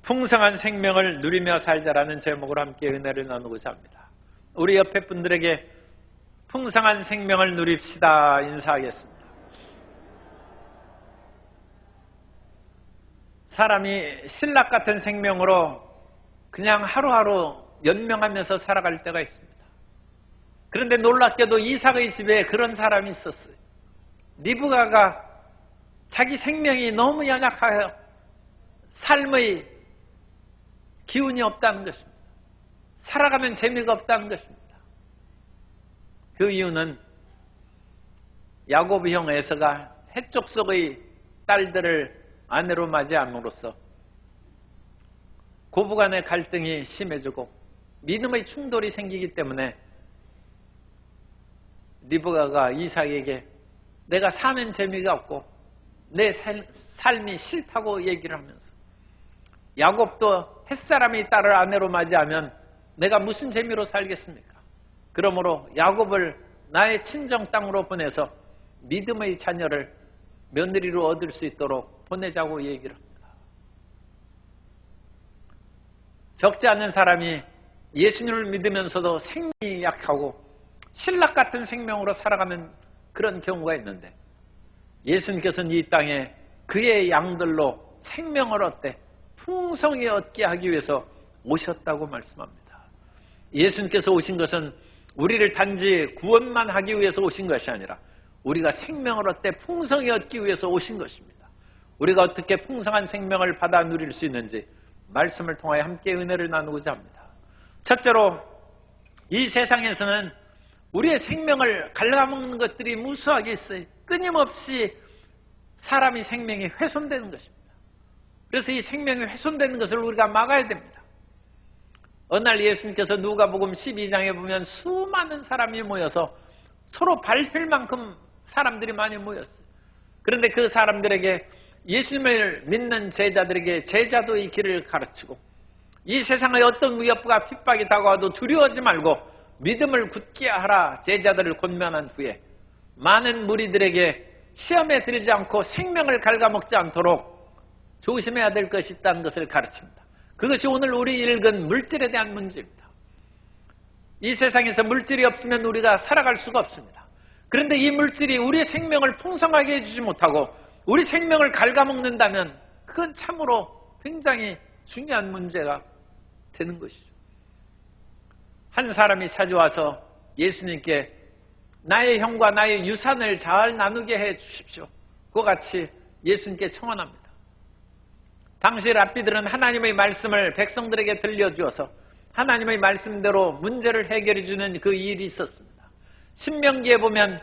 풍성한 생명을 누리며 살자라는 제목으로 함께 은혜를 나누고자 합니다. 우리 옆에 분들에게 풍성한 생명을 누립시다 인사하겠습니다. 사람이 신락 같은 생명으로 그냥 하루하루 연명하면서 살아갈 때가 있습니다. 그런데 놀랍게도 이삭의 집에 그런 사람이 있었어요. 리브가가 자기 생명이 너무 연약하여 삶의 기운이 없다는 것입니다. 살아가면 재미가 없다는 것입니다. 그 이유는 야곱의 형 에서가 해족속의 딸들을 아내로 맞이함으로써 고부간의 갈등이 심해지고 믿음의 충돌이 생기기 때문에 리브가가 이삭에게 내가 사는 재미가 없고 내 삶이 싫다고 얘기를 하면서 야곱도 햇사람이 딸을 아내로 맞이하면 내가 무슨 재미로 살겠습니까? 그러므로 야곱을 나의 친정 땅으로 보내서 믿음의 자녀를 며느리로 얻을 수 있도록 보내자고 얘기를 합니다. 적지 않은 사람이 예수님을 믿으면서도 생명이 약하고 신락 같은 생명으로 살아가는 그런 경우가 있는데 예수님께서는 이 땅에 그의 양들로 생명을 얻되 풍성히 얻게 하기 위해서 오셨다고 말씀합니다. 예수님께서 오신 것은 우리를 단지 구원만 하기 위해서 오신 것이 아니라 우리가 생명을 얻되 풍성히 얻기 위해서 오신 것입니다. 우리가 어떻게 풍성한 생명을 받아 누릴 수 있는지 말씀을 통하여 함께 은혜를 나누고자 합니다. 첫째로 이 세상에서는 우리의 생명을 갉아먹는 것들이 무수하게 있어요. 끊임없이 사람이 생명이 훼손되는 것입니다. 그래서 이 생명이 훼손되는 것을 우리가 막아야 됩니다. 어느 날 예수님께서 누가복음 12장에 보면 수많은 사람이 모여서 서로 밟힐 만큼 사람들이 많이 모였어요. 그런데 그 사람들에게 예수님을 믿는 제자들에게 제자도의 길을 가르치고 이 세상의 어떤 위협과 핍박이 다가와도 두려워하지 말고 믿음을 굳게 하라 제자들을 권면한 후에 많은 무리들에게 시험에 들지 않고 생명을 갉아먹지 않도록 조심해야 될 것이 있다는 것을 가르칩니다. 그것이 오늘 우리 읽은 물질에 대한 문제입니다. 이 세상에서 물질이 없으면 우리가 살아갈 수가 없습니다. 그런데 이 물질이 우리의 생명을 풍성하게 해주지 못하고 우리 생명을 갉아먹는다면 그건 참으로 굉장히 중요한 문제가 되는 것이죠. 한 사람이 찾아와서 예수님께 나의 형과 나의 유산을 잘 나누게 해 주십시오. 그와 같이 예수님께 청원합니다. 당시 랍비들은 하나님의 말씀을 백성들에게 들려주어서 하나님의 말씀대로 문제를 해결해 주는 그 일이 있었습니다. 신명기에 보면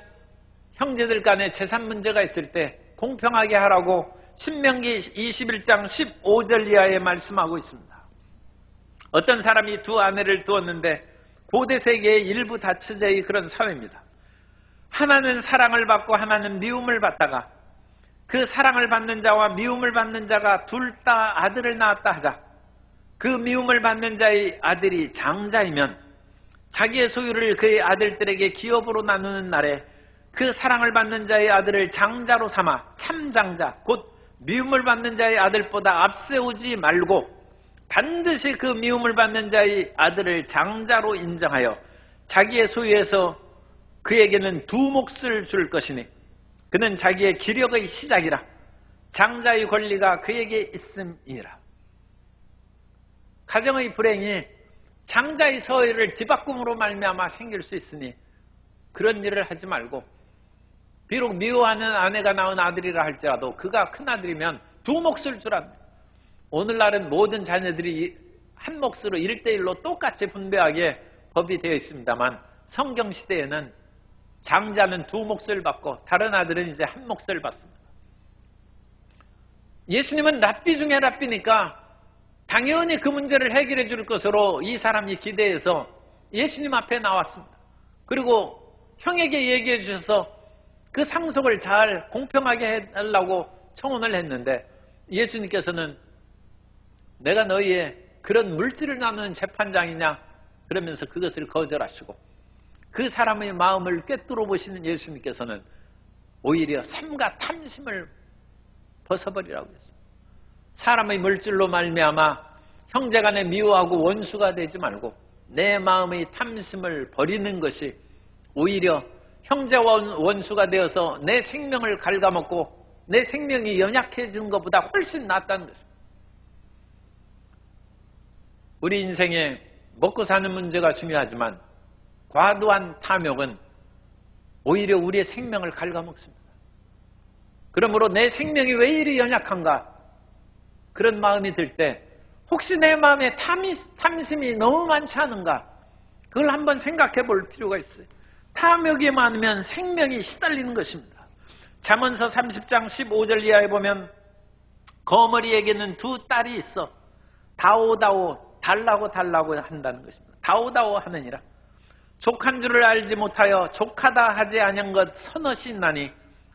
형제들 간에 재산 문제가 있을 때 공평하게 하라고 신명기 21장 15절 이하에 말씀하고 있습니다. 어떤 사람이 두 아내를 두었는데 고대 세계의 일부 다처제의 그런 사회입니다. 하나는 사랑을 받고 하나는 미움을 받다가 그 사랑을 받는 자와 미움을 받는 자가 둘 다 아들을 낳았다 하자 그 미움을 받는 자의 아들이 장자이면 자기의 소유를 그의 아들들에게 기업으로 나누는 날에 그 사랑을 받는 자의 아들을 장자로 삼아 참장자 곧 미움을 받는 자의 아들보다 앞세우지 말고 반드시 그 미움을 받는 자의 아들을 장자로 인정하여 자기의 소유에서 그에게는 두 몫을 줄 것이니 그는 자기의 기력의 시작이라 장자의 권리가 그에게 있음이라. 가정의 불행이 장자의 소유를 뒤바꿈으로 말미암아 생길 수 있으니 그런 일을 하지 말고 비록 미워하는 아내가 낳은 아들이라 할지라도 그가 큰아들이면 두 몫을 주랍니다. 오늘날은 모든 자녀들이 한 몫으로 1:1로 똑같이 분배하게 법이 되어 있습니다만 성경시대에는 장자는 두 몫을 받고 다른 아들은 이제 한 몫을 받습니다. 예수님은 랍비 중에 랍비니까 당연히 그 문제를 해결해 줄 것으로 이 사람이 기대해서 예수님 앞에 나왔습니다. 그리고 형에게 얘기해 주셔서 그 상속을 잘 공평하게 해달라고 청원을 했는데 예수님께서는 내가 너희의 그런 물질을 나누는 재판장이냐 그러면서 그것을 거절하시고 그 사람의 마음을 꿰뚫어 보시는 예수님께서는 오히려 삼가 탐심을 벗어버리라고 했습니다. 사람의 물질로 말미암아 형제간에 미워하고 원수가 되지 말고 내 마음의 탐심을 버리는 것이 오히려 형제와 원수가 되어서 내 생명을 갉아먹고 내 생명이 연약해지는 것보다 훨씬 낫다는 것입니다. 우리 인생에 먹고 사는 문제가 중요하지만 과도한 탐욕은 오히려 우리의 생명을 갉아먹습니다. 그러므로 내 생명이 왜 이리 연약한가? 그런 마음이 들 때 혹시 내 마음에 탐심이 너무 많지 않은가? 그걸 한번 생각해 볼 필요가 있어요. 탐욕이 많으면 생명이 시달리는 것입니다. 잠언서 30장 15절 이하에 보면 거머리에게는 두 딸이 있어 다오다오 달라고 한다는 것입니다. 다오다오 하느니라. 족한 줄을 알지 못하여 족하다 하지 아니한 것 서너시 있나니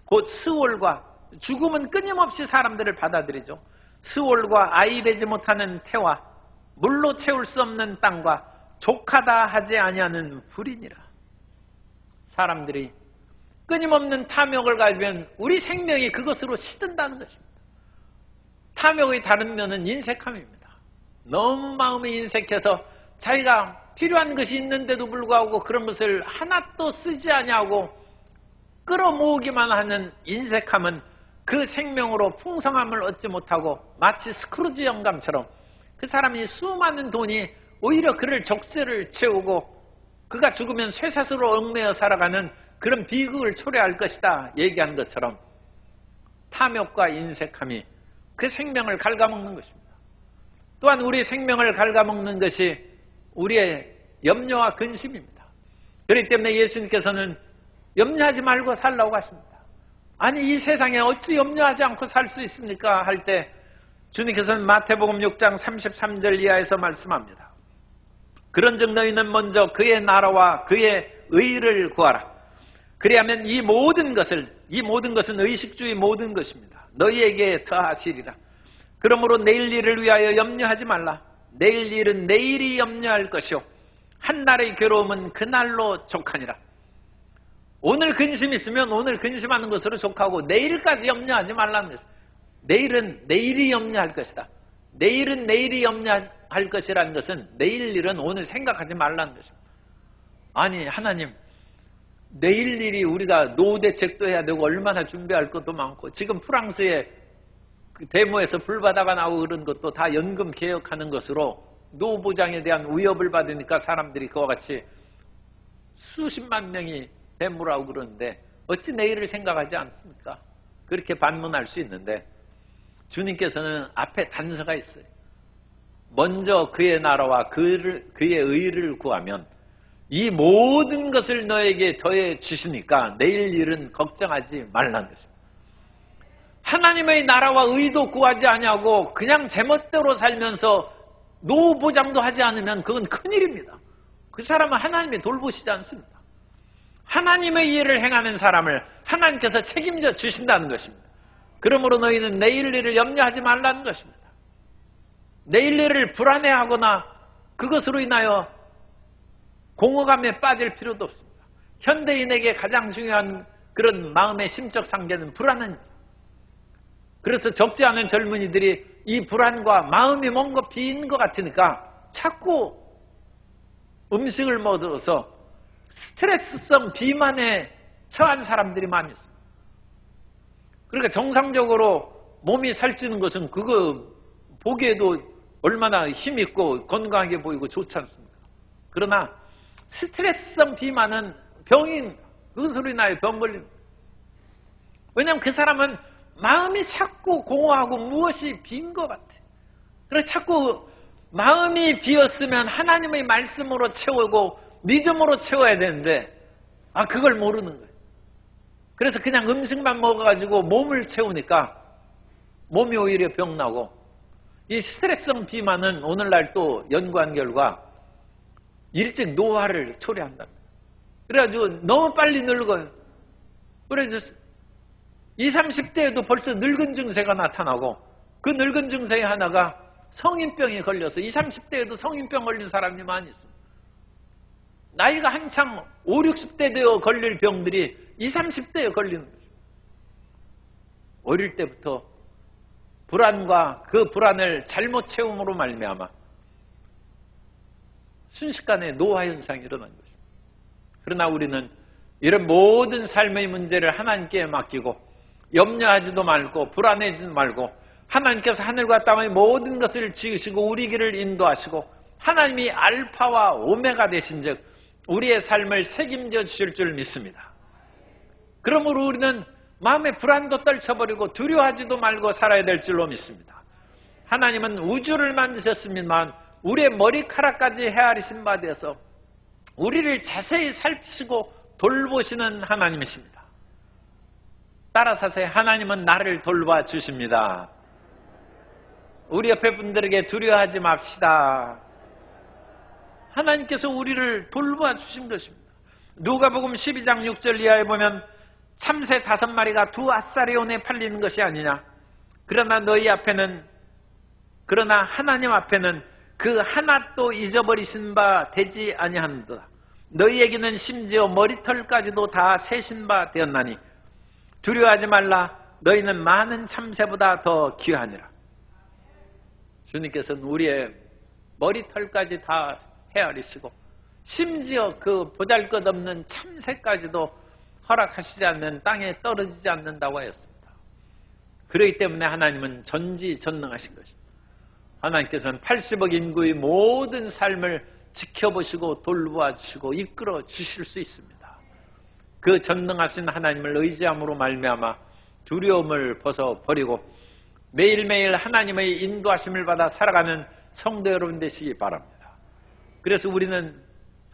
곧 스올과 죽음은 끊임없이 사람들을 받아들이죠. 스올과 아이 되지 못하는 태와 물로 채울 수 없는 땅과 족하다 하지 아니하는 불이니라. 사람들이 끊임없는 탐욕을 가지면 우리 생명이 그것으로 시든다는 것입니다. 탐욕의 다른 면은 인색함입니다. 너무 마음이 인색해서 자기가 필요한 것이 있는데도 불구하고 그런 것을 하나도 쓰지 아니하고 끌어모으기만 하는 인색함은 그 생명으로 풍성함을 얻지 못하고 마치 스크루지 영감처럼 그 사람이 수많은 돈이 오히려 그를 족쇄를 채우고 그가 죽으면 쇠사슬로 얽매여 살아가는 그런 비극을 초래할 것이다 얘기한 것처럼 탐욕과 인색함이 그 생명을 갉아먹는 것입니다. 또한 우리 생명을 갉아먹는 것이 우리의 염려와 근심입니다. 그렇기 때문에 예수님께서는 염려하지 말고 살라고 하십니다. 아니 이 세상에 어찌 염려하지 않고 살 수 있습니까? 할 때 주님께서는 마태복음 6장 33절 이하에서 말씀합니다. 그런즉 너희는 먼저 그의 나라와 그의 의를 구하라. 그리하면 이 모든 것은 의식주의 모든 것입니다. 너희에게 더하시리라. 그러므로 내일 일을 위하여 염려하지 말라. 내일 일은 내일이 염려할 것이요 한날의 괴로움은 그날로 족하니라. 오늘 근심 있으면 오늘 근심하는 것으로 족하고 내일까지 염려하지 말라는 것입니다. 내일은 내일이 염려할 것이다. 내일은 내일이 염려할 것이라는 것은 내일 일은 오늘 생각하지 말라는 것입니다. 아니 하나님 내일 일이 우리가 노후 대책도 해야 되고 얼마나 준비할 것도 많고 지금 프랑스에 그 데모에서 불바다가 나오고 그런 것도 다 연금 개혁하는 것으로 노후 보장에 대한 위협을 받으니까 사람들이 그와 같이 수십만 명이 데모를 하고 그러는데 어찌 내일을 생각하지 않습니까? 그렇게 반문할 수 있는데 주님께서는 앞에 단서가 있어요. 먼저 그의 나라와 그의 의를 구하면 이 모든 것을 너에게 더해 주시니까 내일 일은 걱정하지 말라는 것입니다. 하나님의 나라와 의도 구하지 아니하고 그냥 제멋대로 살면서 노후 보장도 하지 않으면 그건 큰일입니다. 그 사람은 하나님이 돌보시지 않습니다. 하나님의 일을 행하는 사람을 하나님께서 책임져 주신다는 것입니다. 그러므로 너희는 내일 일을 염려하지 말라는 것입니다. 내일 일을 불안해하거나 그것으로 인하여 공허감에 빠질 필요도 없습니다. 현대인에게 가장 중요한 그런 마음의 심적 상태는 불안은 그래서 적지 않은 젊은이들이 이 불안과 마음이 뭔가 빈 것 같으니까 자꾸 음식을 먹어서 스트레스성 비만에 처한 사람들이 많이 있습니다. 그러니까 정상적으로 몸이 살찌는 것은 그거 보기에도 얼마나 힘있고 건강하게 보이고 좋지 않습니까? 그러나 스트레스성 비만은 병인 그것으로 인하여 병 걸립니다. 왜냐하면 그 사람은 마음이 자꾸 공허하고 무엇이 빈 것 같아. 그래서 자꾸 마음이 비었으면 하나님의 말씀으로 채우고 믿음으로 채워야 되는데 그걸 모르는 거예요. 그래서 그냥 음식만 먹어가지고 몸을 채우니까 몸이 오히려 병나고 이 스트레스성 비만은 오늘날 또 연구한 결과 일찍 노화를 초래한다. 그래가지고 너무 빨리 늙어요. 그래서 20, 30대에도 벌써 늙은 증세가 나타나고 그 늙은 증세의 하나가 성인병에 걸려서 20, 30대에도 성인병 걸린 사람이 많이 있습니다. 나이가 한창 5, 60대 되어 걸릴 병들이 20, 30대에 걸리는 거죠. 어릴 때부터 불안과 그 불안을 잘못 채움으로 말미암아 순식간에 노화 현상이 일어난 것입니다. 그러나 우리는 이런 모든 삶의 문제를 하나님께 맡기고 염려하지도 말고 불안해지도 말고 하나님께서 하늘과 땅의 모든 것을 지으시고 우리 길을 인도하시고 하나님이 알파와 오메가 되신 즉 우리의 삶을 책임져 주실 줄 믿습니다. 그러므로 우리는 마음의 불안도 떨쳐버리고 두려워하지도 말고 살아야 될 줄로 믿습니다. 하나님은 우주를 만드셨습니다만 우리의 머리카락까지 헤아리신 바 되어서 우리를 자세히 살피시고 돌보시는 하나님이십니다. 따라서 하나님은 나를 돌봐 주십니다. 우리 옆에 분들에게 두려워하지 맙시다. 하나님께서 우리를 돌봐 주신 것입니다. 누가복음 12장 6절 이하에 보면 참새 5마리가 2아사리온에 팔리는 것이 아니냐. 그러나 하나님 앞에는 그 하나도 잊어버리신 바 되지 아니하는도다. 너희에게는 심지어 머리털까지도 다 세신 바 되었나니 두려워하지 말라. 너희는 많은 참새보다 더 귀하니라. 주님께서는 우리의 머리털까지 다 헤아리시고 심지어 그 보잘것없는 참새까지도 허락하시지 않는 땅에 떨어지지 않는다고 하였습니다. 그렇기 때문에 하나님은 전지전능하신 것입니다. 하나님께서는 80억 인구의 모든 삶을 지켜보시고 돌보아 주시고 이끌어 주실 수 있습니다. 그 전능하신 하나님을 의지함으로 말미암아 두려움을 벗어버리고 매일매일 하나님의 인도하심을 받아 살아가는 성도 여러분 되시기 바랍니다. 그래서 우리는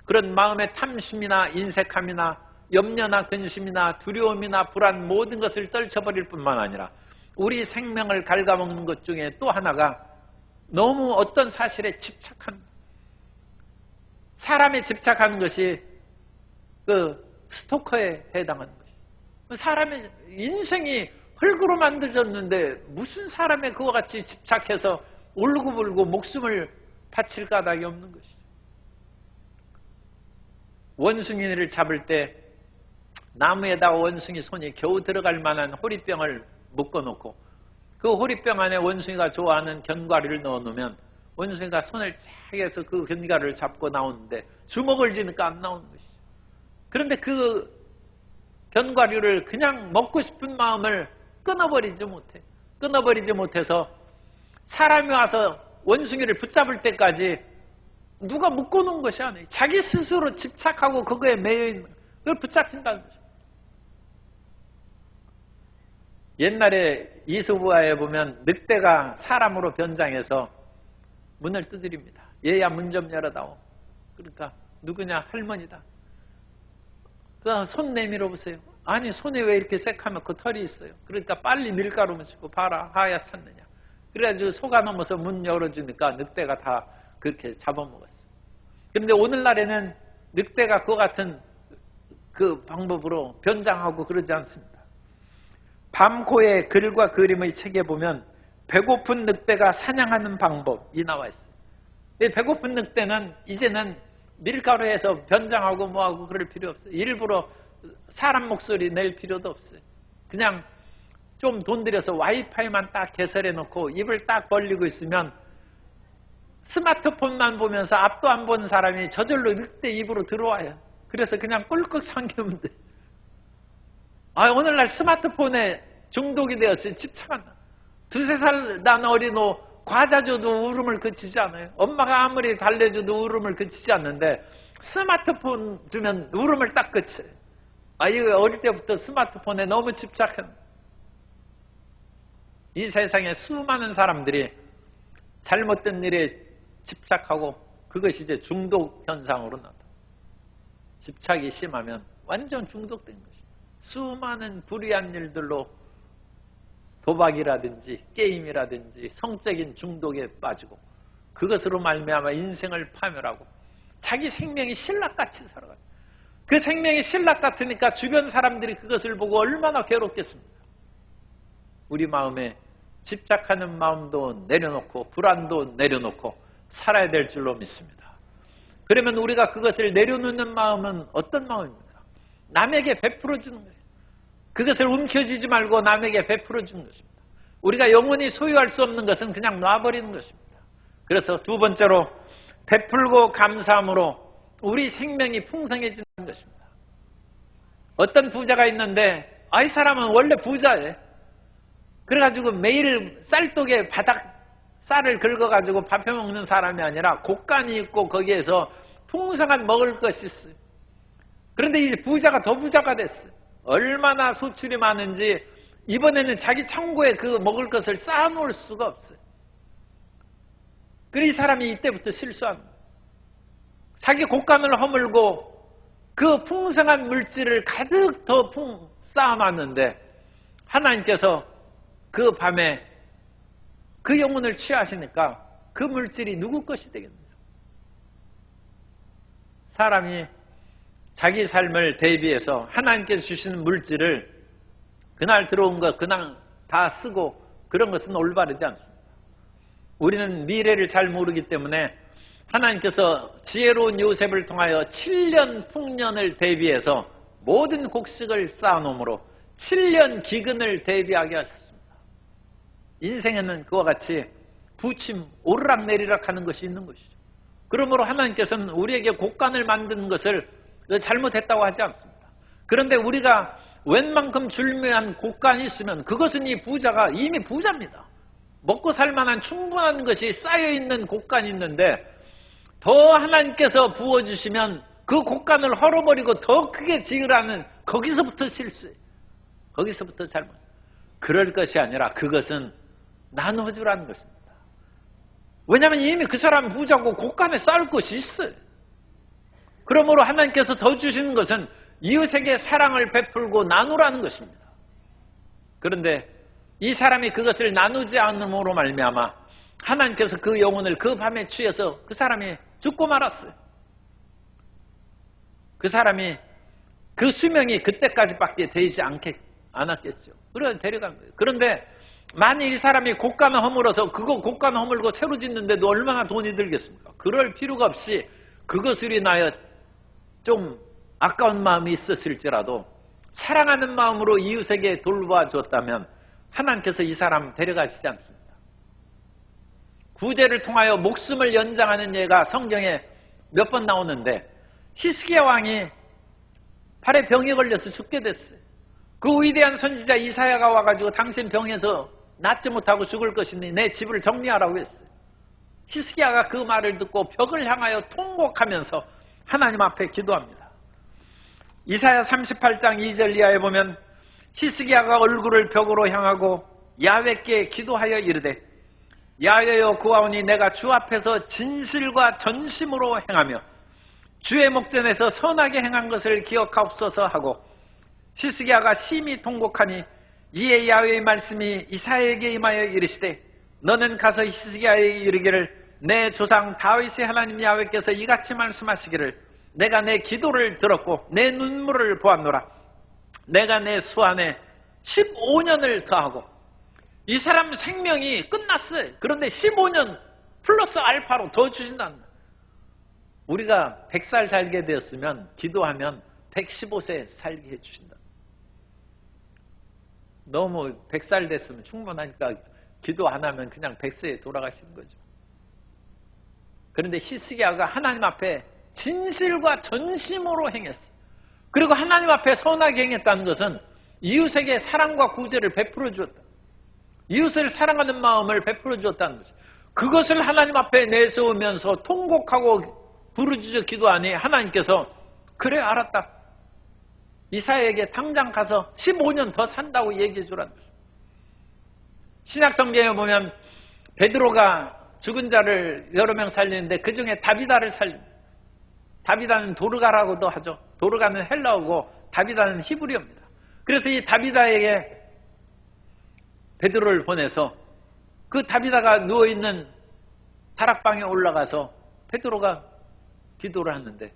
그런 마음의 탐심이나 인색함이나 염려나 근심이나 두려움이나 불안 모든 것을 떨쳐버릴 뿐만 아니라 우리 생명을 갉아먹는 것 중에 또 하나가 너무 어떤 사실에 집착하는 사람에 집착하는 것이 그 스토커에 해당하는 것이에요. 사람의 인생이 흙으로 만들어졌는데 무슨 사람의 그와 같이 집착해서 울고불고 목숨을 바칠 까닭이 없는 것이죠. 원숭이를 잡을 때 나무에다 원숭이 손이 겨우 들어갈 만한 호리병을 묶어놓고 그 호리병 안에 원숭이가 좋아하는 견과류를 넣어놓으면 원숭이가 손을 쫙 해서 그 견과류를 잡고 나오는데 주먹을 쥐니까 안 나오는 것이죠. 그런데 그 견과류를 그냥 먹고 싶은 마음을 끊어버리지 못해서 사람이 와서 원숭이를 붙잡을 때까지 누가 묶어놓은 것이 아니에요. 자기 스스로 집착하고 그거에 매여있는 그걸 붙잡힌다는 것이죠. 옛날에 이수부화에 보면 늑대가 사람으로 변장해서 문을 두드립니다. 얘야 문 좀 열어다오. 그러니까 누구냐? 할머니다. 그 손 내밀어 보세요. 아니 손에 왜 이렇게 새카맣고 털이 있어요. 그러니까 빨리 밀가루 묻히고 봐라 하얗잖느냐. 그래가지고 속아 넘어서 문 열어주니까 늑대가 다 그렇게 잡아먹었어요. 그런데 오늘날에는 늑대가 그와 같은 그 방법으로 변장하고 그러지 않습니다. 밤고의 글과 그림의 책에 보면 배고픈 늑대가 사냥하는 방법이 나와 있어요. 배고픈 늑대는 이제는 밀가루에서 변장하고 뭐하고 그럴 필요 없어요. 일부러 사람 목소리 낼 필요도 없어요. 그냥 좀 돈 들여서 와이파이만 딱 개설해 놓고 입을 딱 벌리고 있으면 스마트폰만 보면서 앞도 안 본 사람이 저절로 늑대 입으로 들어와요. 그래서 그냥 꿀꺽 삼키면 돼. 오늘날 스마트폰에 중독이 되었어요. 집착한다. 2-3살 난 어린애 과자 줘도 울음을 그치지 않아요. 엄마가 아무리 달래줘도 울음을 그치지 않는데 스마트폰 주면 울음을 딱 그쳐요. 이거 어릴 때부터 스마트폰에 너무 집착한. 이 세상에 수많은 사람들이 잘못된 일에 집착하고 그것이 이제 중독 현상으로 나타나. 집착이 심하면 완전 중독된 것이죠. 수많은 불의한 일들로 도박이라든지 게임이라든지 성적인 중독에 빠지고 그것으로 말미암아 인생을 파멸하고 자기 생명이 신락같이 살아가요. 그 생명이 신락 같으니까 주변 사람들이 그것을 보고 얼마나 괴롭겠습니까? 우리 마음에 집착하는 마음도 내려놓고 불안도 내려놓고 살아야 될 줄로 믿습니다. 그러면 우리가 그것을 내려놓는 마음은 어떤 마음입니까? 남에게 베풀어 주는 거예요. 그것을 움켜쥐지 말고 남에게 베풀어 주는 것입니다. 우리가 영원히 소유할 수 없는 것은 그냥 놔버리는 것입니다. 그래서 두 번째로 베풀고 감사함으로 우리 생명이 풍성해지는 것입니다. 어떤 부자가 있는데 이 사람은 원래 부자예요. 그래가지고 매일 쌀독에 바닥 쌀을 긁어가지고 밥해 먹는 사람이 아니라 곡간이 있고 거기에서 풍성한 먹을 것이 있어요. 그런데 이 부자가 더 부자가 됐어요. 얼마나 소출이 많은지 이번에는 자기 창고에 그 먹을 것을 쌓아놓을 수가 없어요. 그래서 이 사람이 이때부터 실수한 거예요. 자기 곡간을 허물고 그 풍성한 물질을 가득 더 쌓아놨는데 하나님께서 그 밤에 그 영혼을 취하시니까 그 물질이 누구 것이 되겠느냐. 사람이 자기 삶을 대비해서 하나님께서 주시는 물질을 그날 들어온 것 그날 다 쓰고 그런 것은 올바르지 않습니다. 우리는 미래를 잘 모르기 때문에 하나님께서 지혜로운 요셉을 통하여 7년 풍년을 대비해서 모든 곡식을 쌓아놓으므로 7년 기근을 대비하게 하셨습니다. 인생에는 그와 같이 부침 오르락내리락 하는 것이 있는 것이죠. 그러므로 하나님께서는 우리에게 곡간을 만드는 것을 잘못했다고 하지 않습니다. 그런데 우리가 웬만큼 줄면한 곡간이 있으면 그것은 이 부자가 이미 부자입니다. 먹고 살만한 충분한 것이 쌓여있는 곡간이 있는데 더 하나님께서 부어주시면 그 곡간을 헐어버리고 더 크게 지으라는 거기서부터 실수예요. 거기서부터 잘못. 그럴 것이 아니라 그것은 나눠주라는 것입니다. 왜냐하면 이미 그 사람 부자고 곡간에 쌓을 것이 있어요. 그러므로 하나님께서 더 주시는 것은 이웃에게 사랑을 베풀고 나누라는 것입니다. 그런데 이 사람이 그것을 나누지 않음으로 말미암아 하나님께서 그 영혼을 그 밤에 취해서 그 사람이 죽고 말았어요. 그 사람이 그 수명이 그때까지밖에 되지 않았겠죠. 그래서 데려간 거예요. 그런데 만일 이 사람이 곡간을 허물어서 그거 곡간 허물고 새로 짓는데도 얼마나 돈이 들겠습니까? 그럴 필요가 없이 그것을 인하여 좀 아까운 마음이 있었을지라도 사랑하는 마음으로 이웃에게 돌봐줬다면 하나님께서 이 사람 데려가시지 않습니다. 구제를 통하여 목숨을 연장하는 예가 성경에 몇 번 나오는데 히스기야 왕이 팔에 병이 걸려서 죽게 됐어요. 그 위대한 선지자 이사야가 와가지고 당신 병에서 낫지 못하고 죽을 것이니 내 집을 정리하라고 했어요. 히스기야가 그 말을 듣고 벽을 향하여 통곡하면서 하나님 앞에 기도합니다. 이사야 38장 2절 이하에 보면 히스기야가 얼굴을 벽으로 향하고 야훼께 기도하여 이르되 야훼여 구하오니 내가 주 앞에서 진실과 전심으로 행하며 주의 목전에서 선하게 행한 것을 기억하옵소서 하고 히스기야가 심히 통곡하니 이에 야훼의 말씀이 이사야에게 임하여 이르시되 너는 가서 히스기야에게 이르기를 내 조상 다윗의 하나님 야훼께서 이같이 말씀하시기를 내가 내 기도를 들었고 내 눈물을 보았노라. 내가 내 수안에 15년을 더하고 이 사람 생명이 끝났어요. 그런데 15년 플러스 알파로 더 주신다는 거예요. 우리가 100살 살게 되었으면 기도하면 115세 살게 해주신다. 너무 100살 됐으면 충분하니까 기도 안 하면 그냥 100세에 돌아가시는 거죠. 그런데 히스기야가 하나님 앞에 진실과 전심으로 행했어요. 그리고 하나님 앞에 선하게 행했다는 것은 이웃에게 사랑과 구제를 베풀어 주었다. 이웃을 사랑하는 마음을 베풀어 주었다는 거죠. 그것을 하나님 앞에 내세우면서 통곡하고 부르짖어 기도하니 하나님께서 그래 알았다. 이사야에게 당장 가서 15년 더 산다고 얘기해 주라는 거죠. 신약성경에 보면 베드로가 죽은 자를 여러 명 살리는데 그 중에 다비다를 살립니다. 다비다는 도르가라고도 하죠. 도르가는 헬라어고 다비다는 히브리어입니다. 그래서 이 다비다에게 베드로를 보내서 그 다비다가 누워있는 다락방에 올라가서 베드로가 기도를 하는데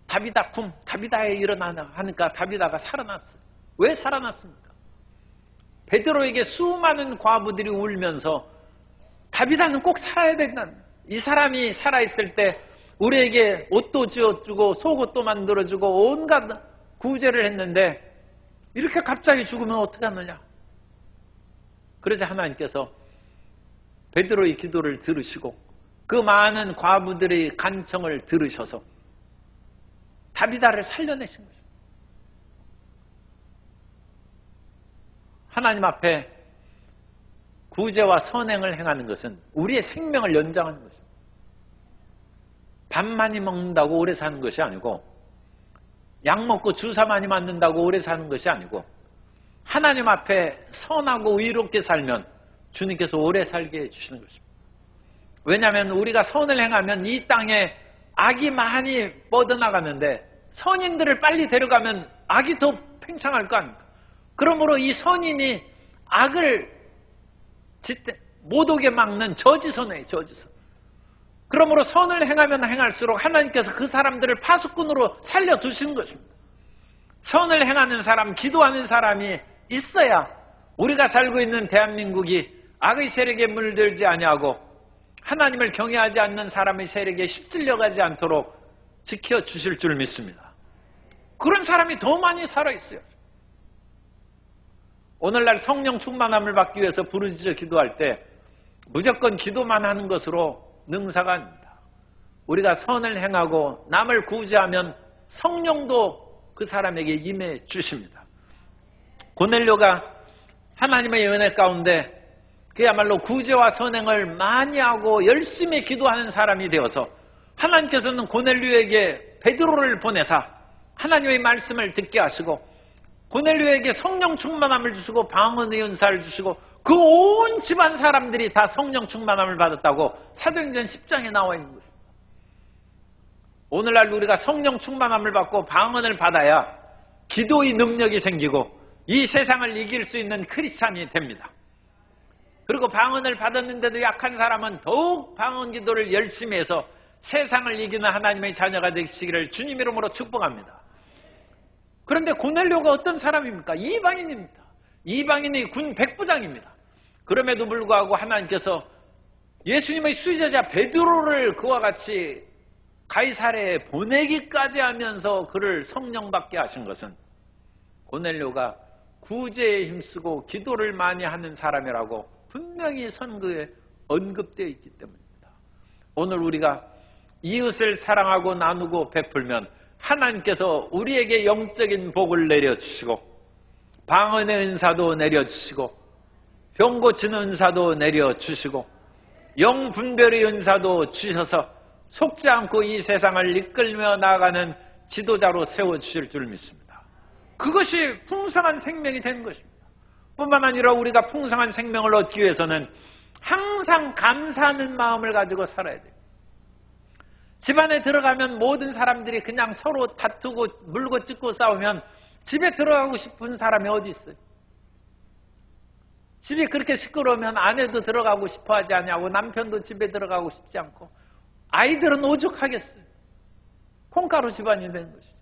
다비다 쿰 다비다에 일어나나 하니까 다비다가 살아났어요. 왜 살아났습니까? 베드로에게 수많은 과부들이 울면서 다비다는 꼭 살아야 된다는, 이 사람이 살아있을 때 우리에게 옷도 지어주고 속옷도 만들어주고 온갖 구제를 했는데 이렇게 갑자기 죽으면 어떡하느냐. 그러자 하나님께서 베드로의 기도를 들으시고 그 많은 과부들의 간청을 들으셔서 다비다를 살려내신 거죠. 하나님 앞에 구제와 선행을 행하는 것은 우리의 생명을 연장하는 거죠. 밥 많이 먹는다고 오래 사는 것이 아니고, 약 먹고 주사 많이 맞는다고 오래 사는 것이 아니고, 하나님 앞에 선하고 의롭게 살면 주님께서 오래 살게 해주시는 것입니다. 왜냐하면 우리가 선을 행하면 이 땅에 악이 많이 뻗어나가는데, 선인들을 빨리 데려가면 악이 더 팽창할 거 아닙니까? 그러므로 이 선인이 악을 못 오게 막는 저지선이에요, 저지선. 그러므로 선을 행하면 행할수록 하나님께서 그 사람들을 파수꾼으로 살려두시는 것입니다. 선을 행하는 사람, 기도하는 사람이 있어야 우리가 살고 있는 대한민국이 악의 세력에 물들지 아니하고 하나님을 경외하지 않는 사람의 세력에 휩쓸려가지 않도록 지켜주실 줄 믿습니다. 그런 사람이 더 많이 살아있어요. 오늘날 성령 충만함을 받기 위해서 부르짖어 기도할 때 무조건 기도만 하는 것으로 능사가 아닙니다. 우리가 선을 행하고 남을 구제하면 성령도 그 사람에게 임해 주십니다. 고넬료가 하나님의 은혜 가운데 그야말로 구제와 선행을 많이 하고 열심히 기도하는 사람이 되어서 하나님께서는 고넬료에게 베드로를 보내사 하나님의 말씀을 듣게 하시고 고넬료에게 성령 충만함을 주시고 방언의 은사를 주시고 그 온 집안 사람들이 다 성령 충만함을 받았다고 사도행전 10장에 나와 있는 것입니다. 오늘날 우리가 성령 충만함을 받고 방언을 받아야 기도의 능력이 생기고 이 세상을 이길 수 있는 크리스찬이 됩니다. 그리고 방언을 받았는데도 약한 사람은 더욱 방언 기도를 열심히 해서 세상을 이기는 하나님의 자녀가 되시기를 주님 이름으로 축복합니다. 그런데 고넬료가 어떤 사람입니까? 이방인입니다. 이방인의 군 백부장입니다. 그럼에도 불구하고 하나님께서 예수님의 수제자 베드로를 그와 같이 가이사랴에 보내기까지 하면서 그를 성령받게 하신 것은 고넬료가 구제에 힘쓰고 기도를 많이 하는 사람이라고 분명히 선거에 언급되어 있기 때문입니다. 오늘 우리가 이웃을 사랑하고 나누고 베풀면 하나님께서 우리에게 영적인 복을 내려주시고 방언의 은사도 내려주시고 병 고치는 은사도 내려주시고 영분별의 은사도 주셔서 속지 않고 이 세상을 이끌며 나아가는 지도자로 세워주실 줄 믿습니다. 그것이 풍성한 생명이 되는 것입니다. 뿐만 아니라 우리가 풍성한 생명을 얻기 위해서는 항상 감사하는 마음을 가지고 살아야 돼요. 집안에 들어가면 모든 사람들이 그냥 서로 다투고 물고 찢고 싸우면 집에 들어가고 싶은 사람이 어디 있어요? 집이 그렇게 시끄러우면 아내도 들어가고 싶어 하지 않냐고 남편도 집에 들어가고 싶지 않고 아이들은 오죽하겠어요. 콩가루 집안이 되는 것이죠.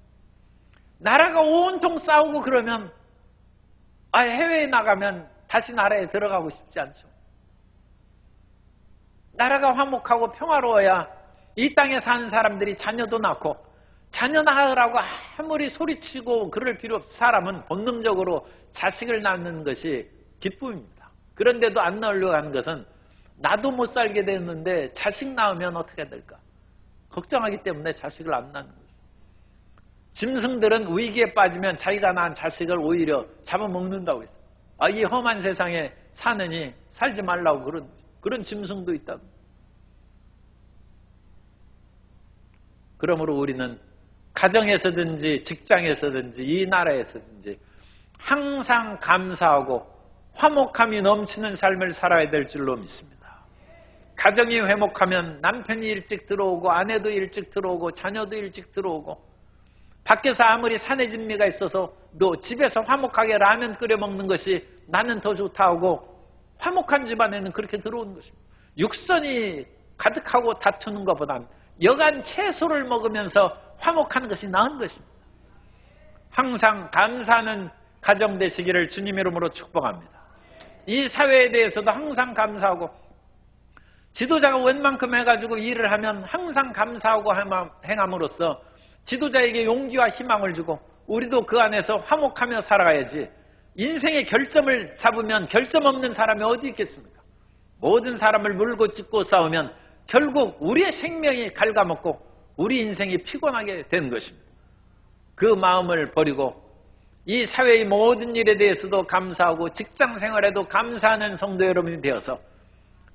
나라가 온통 싸우고 그러면 해외에 나가면 다시 나라에 들어가고 싶지 않죠. 나라가 화목하고 평화로워야 이 땅에 사는 사람들이 자녀도 낳고 자녀 낳으라고 아무리 소리치고 그럴 필요 없어. 사람은 본능적으로 자식을 낳는 것이 기쁨입니다. 그런데도 안 낳으려고 하는 것은 나도 못 살게 됐는데 자식 낳으면 어떻게 될까? 걱정하기 때문에 자식을 안 낳는 거죠. 짐승들은 위기에 빠지면 자기가 낳은 자식을 오히려 잡아먹는다고 했어요. 이 험한 세상에 사느니 살지 말라고 그런 짐승도 있다고. 그러므로 우리는 가정에서든지 직장에서든지 이 나라에서든지 항상 감사하고 화목함이 넘치는 삶을 살아야 될 줄로 믿습니다. 가정이 화목하면 남편이 일찍 들어오고 아내도 일찍 들어오고 자녀도 일찍 들어오고 밖에서 아무리 사내 진미가 있어서 너 집에서 화목하게 라면 끓여 먹는 것이 나는 더 좋다 하고 화목한 집안에는 그렇게 들어오는 것입니다. 육선이 가득하고 다투는 것보다는 여간 채소를 먹으면서 화목하는 것이 나은 것입니다. 항상 감사하는 가정 되시기를 주님 이름으로 축복합니다. 이 사회에 대해서도 항상 감사하고 지도자가 웬만큼 해가지고 일을 하면 항상 감사하고 행함으로써 지도자에게 용기와 희망을 주고 우리도 그 안에서 화목하며 살아가야지. 인생의 결점을 잡으면 결점 없는 사람이 어디 있겠습니까? 모든 사람을 물고 찢고 싸우면 결국 우리의 생명이 갉아먹고 우리 인생이 피곤하게 되는 것입니다. 그 마음을 버리고 이 사회의 모든 일에 대해서도 감사하고 직장 생활에도 감사하는 성도 여러분이 되어서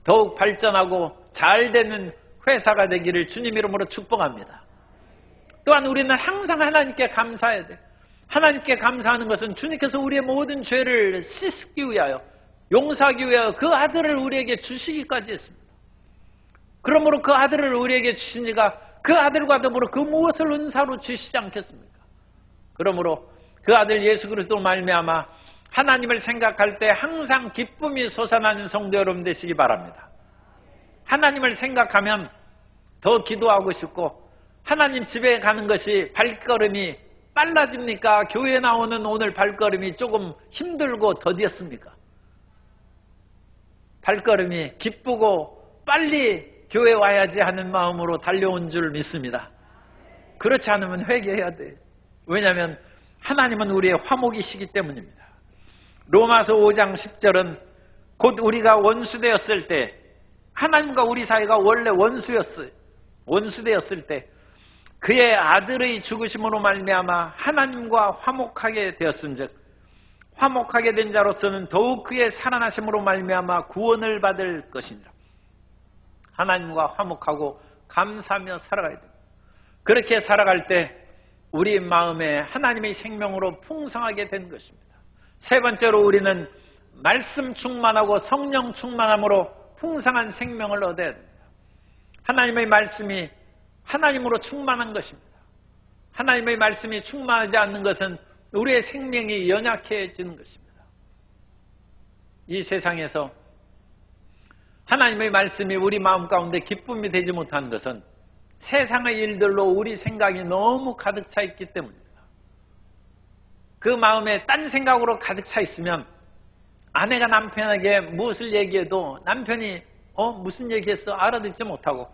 더욱 발전하고 잘 되는 회사가 되기를 주님 이름으로 축복합니다. 또한 우리는 항상 하나님께 감사해야 돼요. 하나님께 감사하는 것은 주님께서 우리의 모든 죄를 씻기 위하여, 용서하기 위하여 그 아들을 우리에게 주시기까지 했습니다. 그러므로 그 아들을 우리에게 주시니까 그 아들과 더불어 그 무엇을 은사로 주시지 않겠습니까? 그러므로 그 아들 예수 그리스도 말미암아 하나님을 생각할 때 항상 기쁨이 솟아나는 성도 여러분 되시기 바랍니다. 하나님을 생각하면 더 기도하고 싶고, 하나님 집에 가는 것이 발걸음이 빨라집니까? 교회에 나오는 오늘 발걸음이 조금 힘들고 더디었습니까? 발걸음이 기쁘고 빨리 교회 와야지 하는 마음으로 달려온 줄 믿습니다. 그렇지 않으면 회개해야 돼요. 왜냐하면 하나님은 우리의 화목이시기 때문입니다. 로마서 5장 10절은 곧 우리가 원수되었을 때, 하나님과 우리 사이가 원래 원수였어요. 원수되었을 때 그의 아들의 죽으심으로 말미암아 하나님과 화목하게 되었은즉, 화목하게 된 자로서는 더욱 그의 살아나심으로 말미암아 구원을 받을 것이니라. 하나님과 화목하고 감사하며 살아가야 됩니다. 그렇게 살아갈 때 우리 마음에 하나님의 생명으로 풍성하게 된 것입니다. 세 번째로 우리는 말씀 충만하고 성령 충만함으로 풍성한 생명을 얻어야 됩니다. 하나님의 말씀이 하나님으로 충만한 것입니다. 하나님의 말씀이 충만하지 않는 것은 우리의 생명이 연약해지는 것입니다. 이 세상에서 하나님의 말씀이 우리 마음 가운데 기쁨이 되지 못한 것은 세상의 일들로 우리 생각이 너무 가득 차 있기 때문입니다. 그 마음에 딴 생각으로 가득 차 있으면 아내가 남편에게 무엇을 얘기해도 남편이 무슨 얘기했어? 알아듣지 못하고,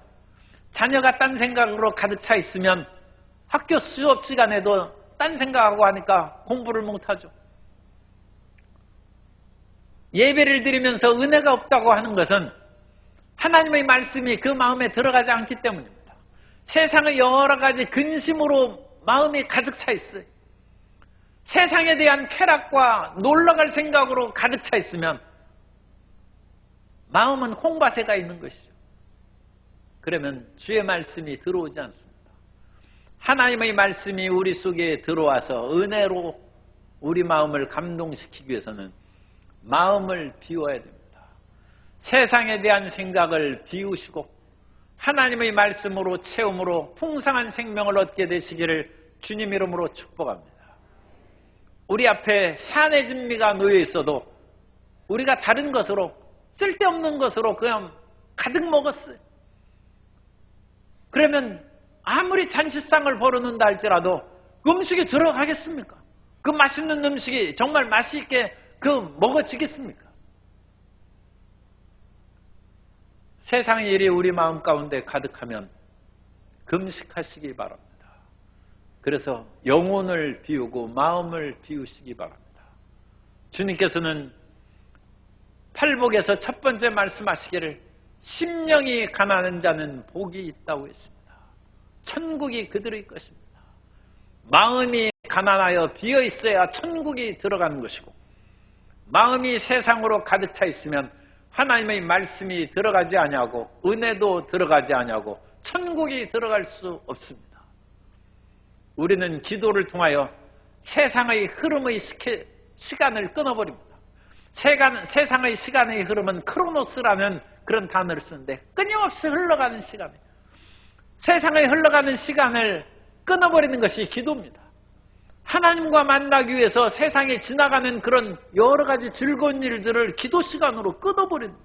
자녀가 딴 생각으로 가득 차 있으면 학교 수업 시간에도 딴 생각하고 하니까 공부를 못하죠. 예배를 드리면서 은혜가 없다고 하는 것은 하나님의 말씀이 그 마음에 들어가지 않기 때문입니다. 세상의 여러 가지 근심으로 마음이 가득 차 있어요. 세상에 대한 쾌락과 놀러갈 생각으로 가득 차 있으면 마음은 홍밭에가 있는 것이죠. 그러면 주의 말씀이 들어오지 않습니다. 하나님의 말씀이 우리 속에 들어와서 은혜로 우리 마음을 감동시키기 위해서는 마음을 비워야 됩니다. 세상에 대한 생각을 비우시고 하나님의 말씀으로 채움으로 풍성한 생명을 얻게 되시기를 주님 이름으로 축복합니다. 우리 앞에 산의 진미가 놓여 있어도 우리가 다른 것으로, 쓸데없는 것으로 그냥 가득 먹었어요. 그러면 아무리 잔치상을 벌어놓는다 할지라도 음식이 들어가겠습니까? 그 맛있는 음식이 정말 맛있게 먹어지겠습니까? 세상의 일이 우리 마음 가운데 가득하면 금식하시기 바랍니다. 그래서 영혼을 비우고 마음을 비우시기 바랍니다. 주님께서는 팔복에서 첫 번째 말씀하시기를 심령이 가난한 자는 복이 있다고 했습니다. 천국이 그들의 것입니다. 마음이 가난하여 비어 있어야 천국이 들어가는 것이고, 마음이 세상으로 가득 차 있으면 하나님의 말씀이 들어가지 아니하고 은혜도 들어가지 아니하고 천국이 들어갈 수 없습니다. 우리는 기도를 통하여 세상의 흐름의 시간을 끊어버립니다. 세상의 시간의 흐름은 크로노스라는 그런 단어를 쓰는데 끊임없이 흘러가는 시간이에요. 세상에 흘러가는 시간을 끊어버리는 것이 기도입니다. 하나님과 만나기 위해서 세상에 지나가는 그런 여러 가지 즐거운 일들을 기도 시간으로 끊어버립니다.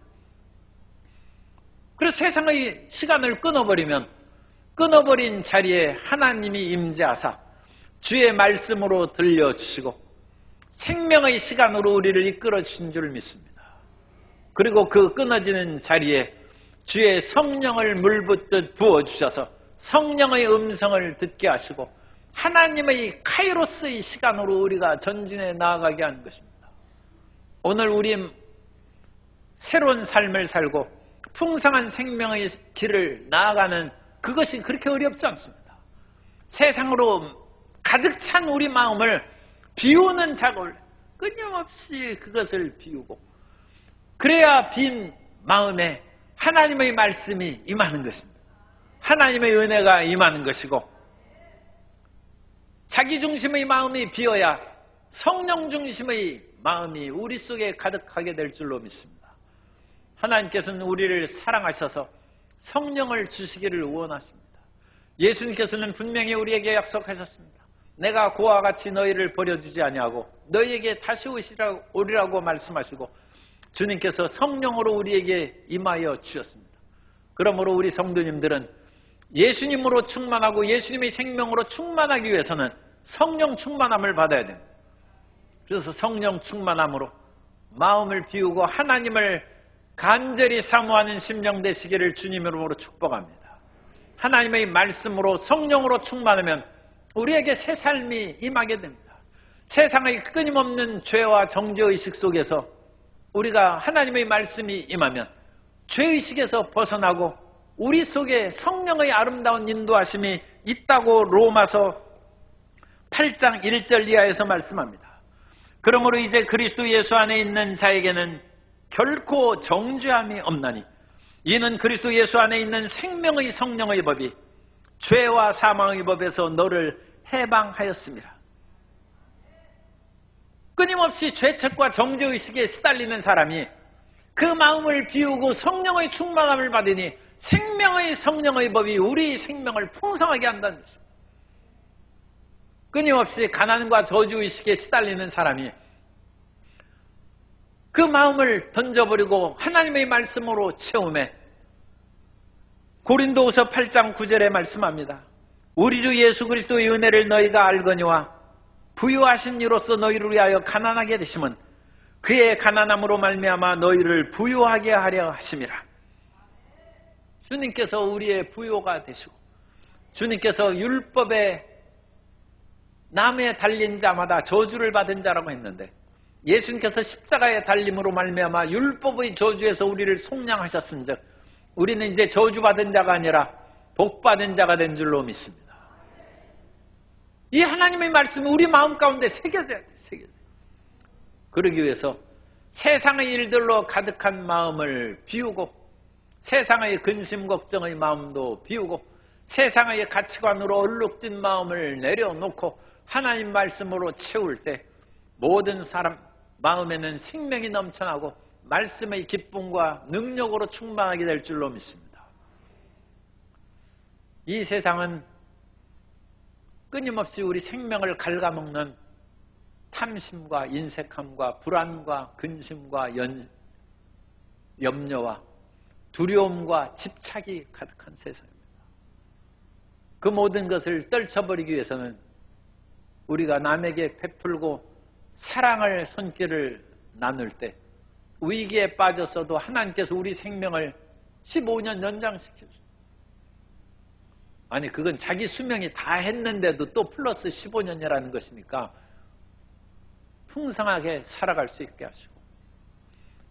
그래서 세상의 시간을 끊어버리면 끊어버린 자리에 하나님이 임재하사 주의 말씀으로 들려주시고 생명의 시간으로 우리를 이끌어 주신 줄 믿습니다. 그리고 그 끊어지는 자리에 주의 성령을 물붓듯 부어주셔서 성령의 음성을 듣게 하시고 하나님의 카이로스의 시간으로 우리가 전진해 나아가게 하는 것입니다. 오늘 우리 새로운 삶을 살고 풍성한 생명의 길을 나아가는 그것이 그렇게 어렵지 않습니다. 세상으로 가득 찬 우리 마음을 비우는 작업을 끊임없이 그것을 비우고, 그래야 빈 마음에 하나님의 말씀이 임하는 것입니다. 하나님의 은혜가 임하는 것이고, 자기 중심의 마음이 비어야 성령 중심의 마음이 우리 속에 가득하게 될 줄로 믿습니다. 하나님께서는 우리를 사랑하셔서 성령을 주시기를 원하십니다. 예수님께서는 분명히 우리에게 약속하셨습니다. 내가 그와 같이 너희를 버려두지 아니하고 너희에게 다시 오리라고 말씀하시고, 주님께서 성령으로 우리에게 임하여 주셨습니다. 그러므로 우리 성도님들은 예수님으로 충만하고 예수님의 생명으로 충만하기 위해서는 성령 충만함을 받아야 됩니다. 그래서 성령 충만함으로 마음을 비우고 하나님을 간절히 사모하는 심령 되시기를 주님으로 축복합니다. 하나님의 말씀으로 성령으로 충만하면 우리에게 새 삶이 임하게 됩니다. 세상의 끊임없는 죄와 정죄의식 속에서 우리가 하나님의 말씀이 임하면 죄의식에서 벗어나고 우리 속에 성령의 아름다운 인도하심이 있다고 로마서 8장 1절 이하에서 말씀합니다. 그러므로 이제 그리스도 예수 안에 있는 자에게는 결코 정죄함이 없나니, 이는 그리스도 예수 안에 있는 생명의 성령의 법이 죄와 사망의 법에서 너를 해방하였습니다. 끊임없이 죄책과 정죄의식에 시달리는 사람이 그 마음을 비우고 성령의 충만함을 받으니 생명의 성령의 법이 우리 생명을 풍성하게 한다는 것입니다. 끊임없이 가난과 저주의식에 시달리는 사람이 그 마음을 던져버리고 하나님의 말씀으로 채우매 고린도후서 8장 9절에 말씀합니다. 우리 주 예수 그리스도의 은혜를 너희가 알거니와 부유하신 이로써 너희를 위하여 가난하게 되심은 그의 가난함으로 말미암아 너희를 부유하게 하려 하심이라. 주님께서 우리의 부요가 되시고, 주님께서 율법에 나무에 달린 자마다 저주를 받은 자라고 했는데, 예수님께서 십자가에 달림으로 말미암아 율법의 저주에서 우리를 속량하셨은즉 우리는 이제 저주받은 자가 아니라 복받은 자가 된 줄로 믿습니다. 이 하나님의 말씀이 우리 마음 가운데 새겨져야 돼요. 새겨져야. 그러기 위해서 세상의 일들로 가득한 마음을 비우고, 세상의 근심 걱정의 마음도 비우고, 세상의 가치관으로 얼룩진 마음을 내려놓고 하나님 말씀으로 채울 때 모든 사람 마음에는 생명이 넘쳐나고 말씀의 기쁨과 능력으로 충만하게 될 줄로 믿습니다. 이 세상은 끊임없이 우리 생명을 갉아먹는 탐심과 인색함과 불안과 근심과 염려와 두려움과 집착이 가득한 세상입니다. 그 모든 것을 떨쳐버리기 위해서는 우리가 남에게 베풀고 사랑을 손길을 나눌 때 위기에 빠졌어도 하나님께서 우리 생명을 15년 연장시켜줍니다. 아니 그건 자기 수명이 다 했는데도 또 플러스 15년이라는 것이니까 풍성하게 살아갈 수 있게 하시고,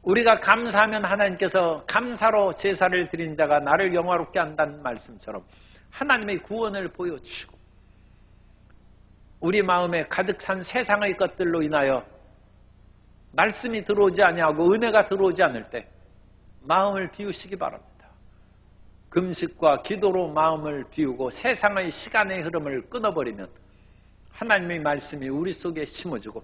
우리가 감사하면 하나님께서 감사로 제사를 드린 자가 나를 영화롭게 한다는 말씀처럼 하나님의 구원을 보여주시고, 우리 마음에 가득 찬 세상의 것들로 인하여 말씀이 들어오지 아니하고 은혜가 들어오지 않을 때 마음을 비우시기 바랍니다. 금식과 기도로 마음을 비우고 세상의 시간의 흐름을 끊어버리면 하나님의 말씀이 우리 속에 심어지고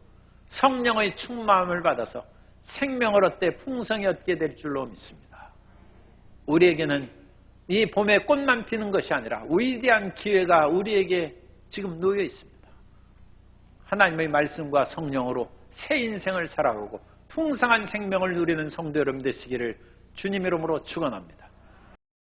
성령의 충만함을 받아서 생명을 얻되 풍성히 얻게 될 줄로 믿습니다. 우리에게는 이 봄에 꽃만 피는 것이 아니라 위대한 기회가 우리에게 지금 놓여 있습니다. 하나님의 말씀과 성령으로 새 인생을 살아가고 풍성한 생명을 누리는 성도 여러분 되시기를 주님 이름으로 축원합니다.